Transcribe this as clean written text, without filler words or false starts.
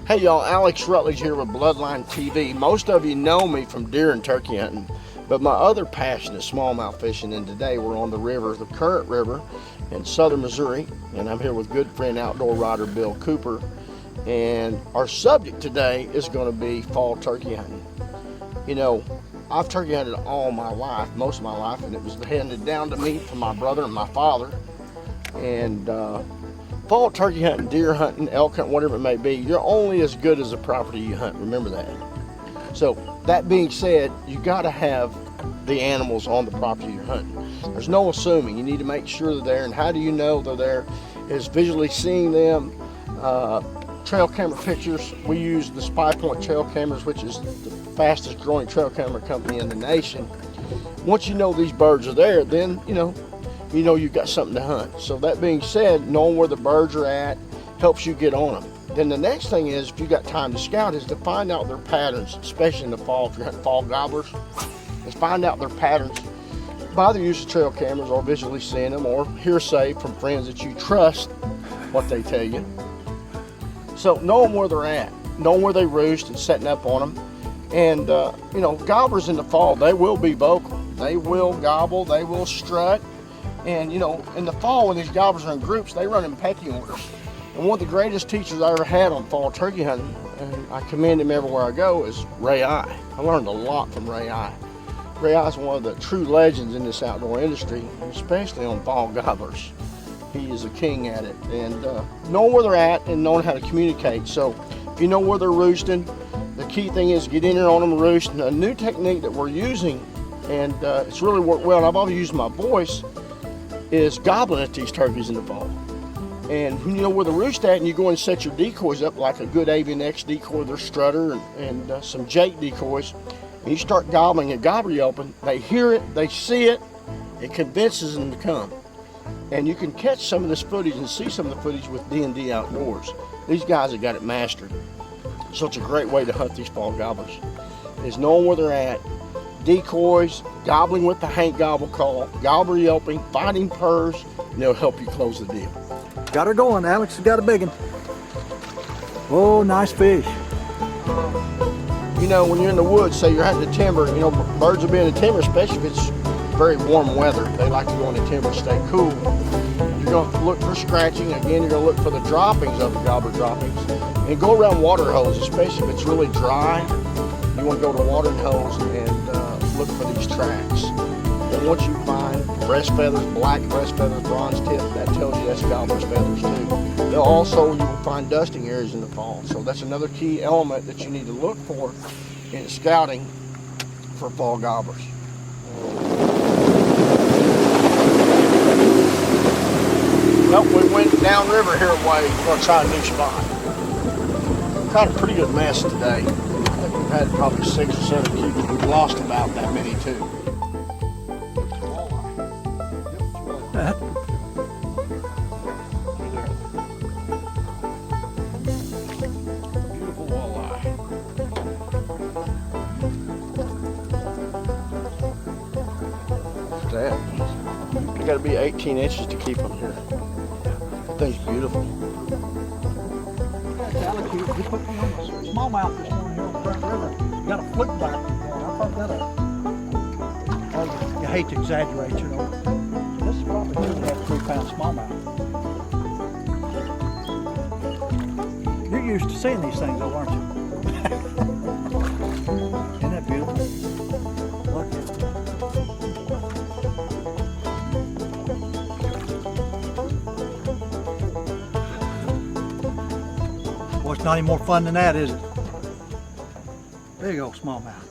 Hey y'all, Alex Rutledge here with Bloodline TV. Most of you know me from deer and turkey hunting, but my other passion is smallmouth fishing, and today we're on the river, the Current River in southern Missouri, and I'm here with good friend outdoor rider Bill Cooper, and our subject today is going to be fall turkey hunting. You know, I've turkey hunted all my life, most of my life, and it was handed down to me from my brother and my father. And fall turkey hunting, deer hunting, elk hunting, whatever it may be, you're only as good as the property you hunt. Remember that. So that being said, you got to have the animals on the property you're hunting. There's no assuming. You need to make sure they're there. And how do you know they're there? Is visually seeing them. Trail camera pictures. We use the Spy Point trail cameras, which is the fastest growing trail camera company in the nation. Once you know these birds are there, then you know you've got something to hunt. So that being said, knowing where the birds are at helps you get on them. Then the next thing is, if you got time to scout, is to find out their patterns, especially in the fall. If you're hunting fall gobblers, is find out their patterns by the use of trail cameras or visually seeing them, or hearsay from friends that you trust what they tell you. So knowing where they're at, knowing where they roost and setting up on them. And you know, gobblers in the fall, they will be vocal. They will gobble, they will strut. And you know, in the fall when these gobblers are in groups, they run in pecking orders. And one of the greatest teachers I ever had on fall turkey hunting, and I commend him everywhere I go, is Ray I. I learned a lot from Ray I. Ray I is one of the true legends in this outdoor industry, especially on fall gobblers. He is a king at it. And knowing where they're at and knowing how to communicate. So if you know where they're roosting, the key thing is get in there on them roosting. A new technique that we're using, and it's really worked well, and I've always used my voice, is gobbling at these turkeys in the fall. And when you know where the roost at, and you go and set your decoys up like a good Avian X decoy, their strutter, and some Jake decoys, and you start gobbling and gobble yelping, they hear it, they see it, it convinces them to come. And you can catch some of this footage and see some of the footage with D&D Outdoors. These guys have got it mastered. So it's a great way to hunt these fall gobblers, is knowing where they're at, decoys, gobbling with the Hank gobble call, gobbler yelping, fighting purrs, and they'll help you close the deal. Got her going. Alex has got a big one. Oh, nice fish. You know, when you're in the woods, say you're hunting the timber, you know, birds will be in the timber, especially if it's very warm weather. They like to go in the timber, stay cool. You're going to look for scratching. Again, you're going to look for the droppings of the gobbler droppings. And go around water holes, especially if it's really dry. You want to go to watering holes and look for these tracks. And once you find breast feathers, black breast feathers, bronze tip, that tells you that's gobbler's feathers too. They'll also, you will find dusting areas in the fall. So that's another key element that you need to look for in scouting for fall gobblers. Well, we went downriver here a way. We're going to try a new spot. Caught a pretty good mess today. I think we've had probably 6 or 7 keepers. We've lost about that many too. Beautiful walleye. Look at that. You got to be 18 inches to keep them here. That thing's beautiful. Alex, you put one on the smallmouth this morning here on the Current River. You got a flick back. I fucked that up. You hate to exaggerate, you know. This is probably 2.5 to 3 pound smallmouth. You're used to seeing these things though, aren't you? Isn't that beautiful? Look at it. Well, it's not any more fun than that, is it? There you go, smallmouth.